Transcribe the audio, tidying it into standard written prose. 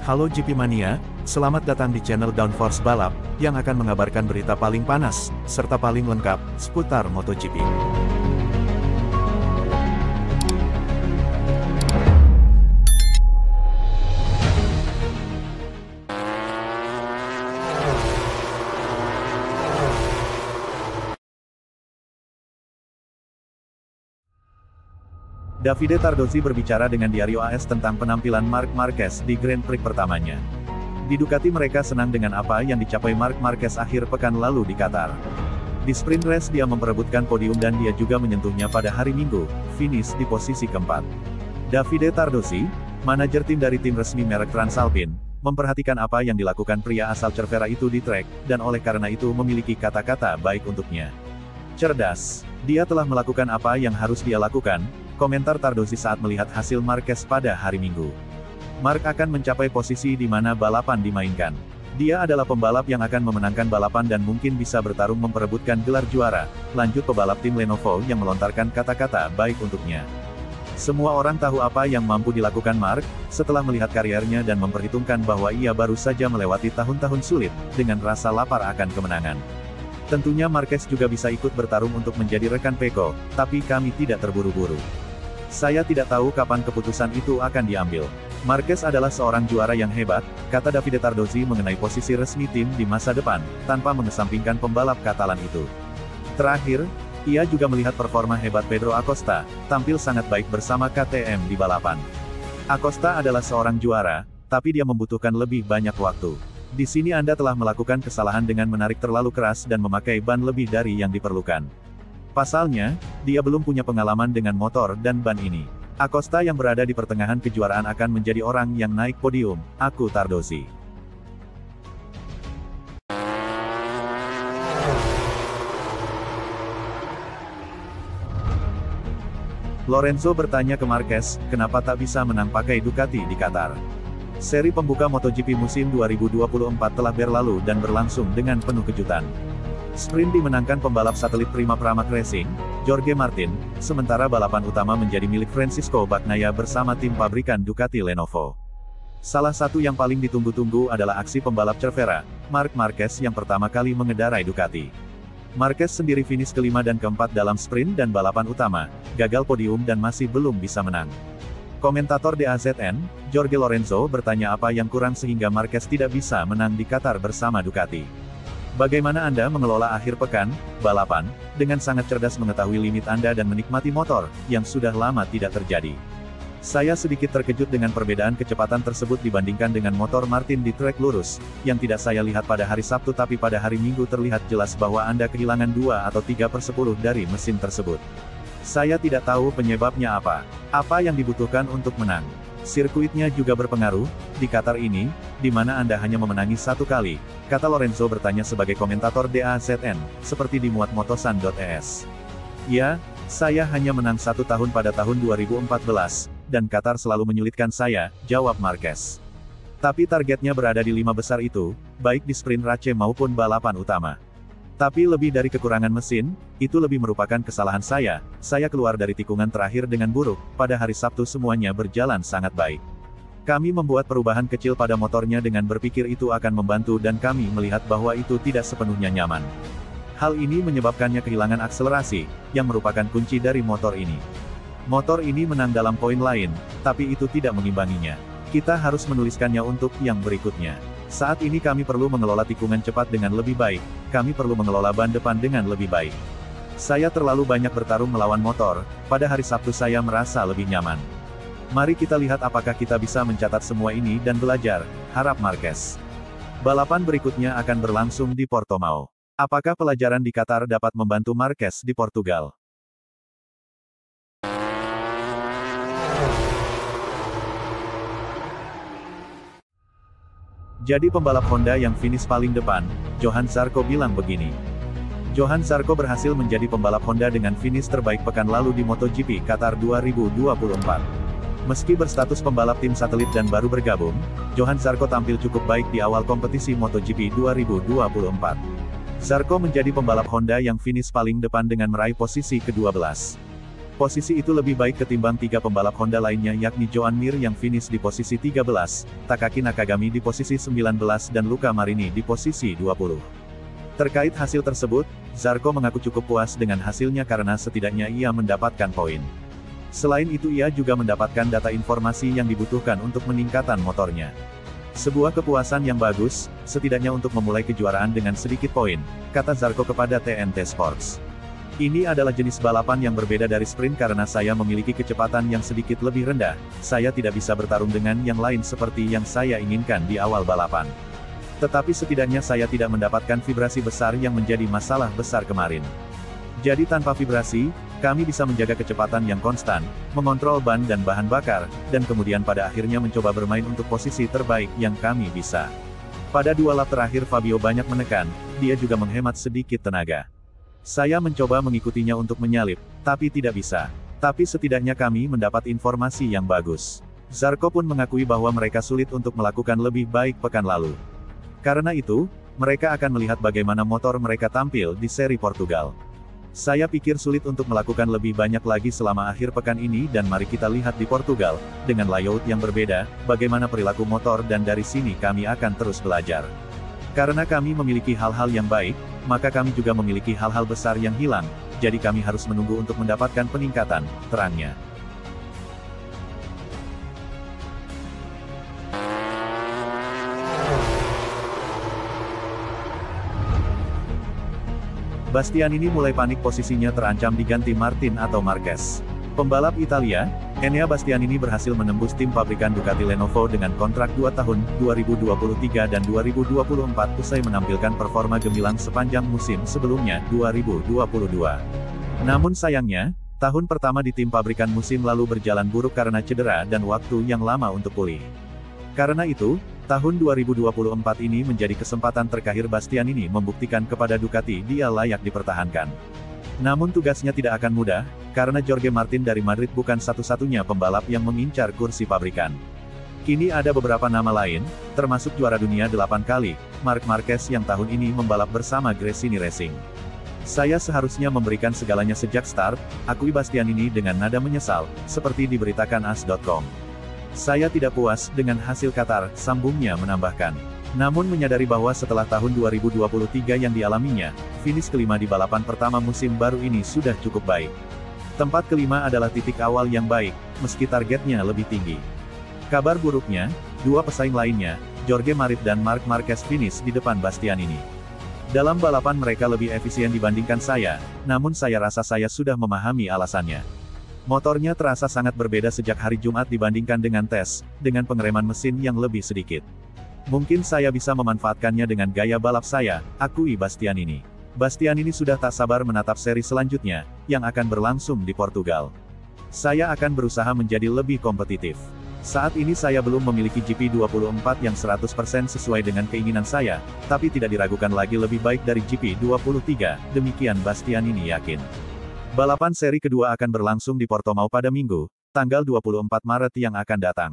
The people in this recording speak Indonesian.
Halo GP Mania, selamat datang di channel Downforce Balap, yang akan mengabarkan berita paling panas, serta paling lengkap, seputar MotoGP. Davide Tardozzi berbicara dengan Diario AS tentang penampilan Marc Marquez di Grand Prix pertamanya. Di Ducati mereka senang dengan apa yang dicapai Marc Marquez akhir pekan lalu di Qatar. Di sprint race dia memperebutkan podium dan dia juga menyentuhnya pada hari Minggu, finish di posisi keempat. Davide Tardozzi, manajer tim dari tim resmi merek Transalpine, memperhatikan apa yang dilakukan pria asal Cervera itu di trek, dan oleh karena itu memiliki kata-kata baik untuknya. Cerdas. Dia telah melakukan apa yang harus dia lakukan, komentar Tardozzi saat melihat hasil Marquez pada hari Minggu. Marc akan mencapai posisi di mana balapan dimainkan. Dia adalah pembalap yang akan memenangkan balapan dan mungkin bisa bertarung memperebutkan gelar juara, lanjut pebalap tim Lenovo yang melontarkan kata-kata baik untuknya. Semua orang tahu apa yang mampu dilakukan Marc, setelah melihat karirnya dan memperhitungkan bahwa ia baru saja melewati tahun-tahun sulit, dengan rasa lapar akan kemenangan. Tentunya Marquez juga bisa ikut bertarung untuk menjadi rekan Pecco, tapi kami tidak terburu-buru. Saya tidak tahu kapan keputusan itu akan diambil. Marquez adalah seorang juara yang hebat, kata Davide Tardozzi mengenai posisi resmi tim di masa depan, tanpa mengesampingkan pembalap Katalan itu. Terakhir, ia juga melihat performa hebat Pedro Acosta, tampil sangat baik bersama KTM di balapan. Acosta adalah seorang juara, tapi dia membutuhkan lebih banyak waktu. Di sini Anda telah melakukan kesalahan dengan menarik terlalu keras dan memakai ban lebih dari yang diperlukan. Pasalnya, dia belum punya pengalaman dengan motor dan ban ini. Acosta yang berada di pertengahan kejuaraan akan menjadi orang yang naik podium, aku Tardozzi. Lorenzo bertanya ke Marquez, kenapa tak bisa menang pakai Ducati di Qatar. Seri pembuka MotoGP musim 2024 telah berlalu dan berlangsung dengan penuh kejutan. Sprint dimenangkan pembalap satelit Prima Pramac Racing, Jorge Martin, sementara balapan utama menjadi milik Francisco Bagnaia bersama tim pabrikan Ducati Lenovo. Salah satu yang paling ditunggu-tunggu adalah aksi pembalap Cervera, Marc Marquez yang pertama kali mengendarai Ducati. Marquez sendiri finish kelima dan keempat dalam sprint dan balapan utama, gagal podium dan masih belum bisa menang. Komentator DAZN, Jorge Lorenzo bertanya apa yang kurang sehingga Marquez tidak bisa menang di Qatar bersama Ducati. Bagaimana Anda mengelola akhir pekan, balapan, dengan sangat cerdas mengetahui limit Anda dan menikmati motor, yang sudah lama tidak terjadi. Saya sedikit terkejut dengan perbedaan kecepatan tersebut dibandingkan dengan motor Martin di trek lurus, yang tidak saya lihat pada hari Sabtu tapi pada hari Minggu terlihat jelas bahwa Anda kehilangan 2 atau 3/10 dari mesin tersebut. Saya tidak tahu penyebabnya apa. Apa yang dibutuhkan untuk menang? Sirkuitnya juga berpengaruh, di Qatar ini, di mana Anda hanya memenangi 1 kali, kata Lorenzo bertanya sebagai komentator DAZN, seperti dimuat motosan.es. Ya, saya hanya menang 1 tahun pada tahun 2014, dan Qatar selalu menyulitkan saya, jawab Marquez. Tapi targetnya berada di 5 besar itu, baik di sprint race maupun balapan utama. Tapi lebih dari kekurangan mesin, itu lebih merupakan kesalahan saya keluar dari tikungan terakhir dengan buruk, pada hari Sabtu semuanya berjalan sangat baik. Kami membuat perubahan kecil pada motornya dengan berpikir itu akan membantu dan kami melihat bahwa itu tidak sepenuhnya nyaman. Hal ini menyebabkannya kehilangan akselerasi, yang merupakan kunci dari motor ini. Motor ini menang dalam poin lain, tapi itu tidak mengimbanginya. Kita harus menuliskannya untuk yang berikutnya. Saat ini kami perlu mengelola tikungan cepat dengan lebih baik, kami perlu mengelola ban depan dengan lebih baik. Saya terlalu banyak bertarung melawan motor, pada hari Sabtu saya merasa lebih nyaman. Mari kita lihat apakah kita bisa mencatat semua ini dan belajar, harap Marquez. Balapan berikutnya akan berlangsung di Portimao. Apakah pelajaran di Qatar dapat membantu Marquez di Portugal? Jadi pembalap Honda yang finish paling depan, Johan Zarco bilang begini. Johan Zarco berhasil menjadi pembalap Honda dengan finish terbaik pekan lalu di MotoGP Qatar 2024. Meski berstatus pembalap tim satelit dan baru bergabung, Johan Zarco tampil cukup baik di awal kompetisi MotoGP 2024. Zarco menjadi pembalap Honda yang finish paling depan dengan meraih posisi ke-12. Posisi itu lebih baik ketimbang 3 pembalap Honda lainnya yakni Joan Mir yang finish di posisi 13, Takaki Nakagami di posisi 19 dan Luca Marini di posisi 20. Terkait hasil tersebut, Zarco mengaku cukup puas dengan hasilnya karena setidaknya ia mendapatkan poin. Selain itu ia juga mendapatkan data informasi yang dibutuhkan untuk meningkatkan motornya. Sebuah kepuasan yang bagus, setidaknya untuk memulai kejuaraan dengan sedikit poin, kata Zarco kepada TNT Sports. Ini adalah jenis balapan yang berbeda dari sprint karena saya memiliki kecepatan yang sedikit lebih rendah, saya tidak bisa bertarung dengan yang lain seperti yang saya inginkan di awal balapan. Tetapi setidaknya saya tidak mendapatkan vibrasi besar yang menjadi masalah besar kemarin. Jadi tanpa vibrasi, kami bisa menjaga kecepatan yang konstan, mengontrol ban dan bahan bakar, dan kemudian pada akhirnya mencoba bermain untuk posisi terbaik yang kami bisa. Pada 2 lap terakhir Fabio banyak menekan, dia juga menghemat sedikit tenaga. Saya mencoba mengikutinya untuk menyalip, tapi tidak bisa. Tapi setidaknya kami mendapat informasi yang bagus. Zarco pun mengakui bahwa mereka sulit untuk melakukan lebih baik pekan lalu. Karena itu, mereka akan melihat bagaimana motor mereka tampil di seri Portugal. Saya pikir sulit untuk melakukan lebih banyak lagi selama akhir pekan ini dan mari kita lihat di Portugal, dengan layout yang berbeda, bagaimana perilaku motor dan dari sini kami akan terus belajar. Karena kami memiliki hal-hal yang baik, maka kami juga memiliki hal-hal besar yang hilang, jadi kami harus menunggu untuk mendapatkan peningkatan, terangnya. Bastianini mulai panik posisinya terancam diganti Martin atau Marquez. Pembalap Italia, Enea Bastianini berhasil menembus tim pabrikan Ducati Lenovo dengan kontrak 2 tahun, 2023 dan 2024 usai menampilkan performa gemilang sepanjang musim sebelumnya, 2022. Namun sayangnya, tahun pertama di tim pabrikan musim lalu berjalan buruk karena cedera dan waktu yang lama untuk pulih. Karena itu, tahun 2024 ini menjadi kesempatan terakhir Bastianini membuktikan kepada Ducati dia layak dipertahankan. Namun tugasnya tidak akan mudah, karena Jorge Martin dari Madrid bukan satu-satunya pembalap yang mengincar kursi pabrikan. Kini ada beberapa nama lain, termasuk juara dunia 8 kali, Marc Marquez yang tahun ini membalap bersama Gresini Racing. Saya seharusnya memberikan segalanya sejak start, akui Bastianini dengan nada menyesal, seperti diberitakan AS.com. Saya tidak puas dengan hasil Qatar, sambungnya menambahkan. Namun menyadari bahwa setelah tahun 2023 yang dialaminya, finish kelima di balapan pertama musim baru ini sudah cukup baik. Tempat kelima adalah titik awal yang baik, meski targetnya lebih tinggi. Kabar buruknya, 2 pesaing lainnya, Jorge Martin dan Marc Marquez finish di depan Bastianini. Dalam balapan mereka lebih efisien dibandingkan saya, namun saya rasa saya sudah memahami alasannya. Motornya terasa sangat berbeda sejak hari Jumat dibandingkan dengan tes, dengan pengereman mesin yang lebih sedikit. Mungkin saya bisa memanfaatkannya dengan gaya balap saya, akui Bastianini. Bastianini sudah tak sabar menatap seri selanjutnya, yang akan berlangsung di Portugal. Saya akan berusaha menjadi lebih kompetitif. Saat ini saya belum memiliki GP24 yang 100% sesuai dengan keinginan saya, tapi tidak diragukan lagi lebih baik dari GP23, demikian Bastianini yakin. Balapan seri kedua akan berlangsung di Portimao pada Minggu, tanggal 24 Maret yang akan datang.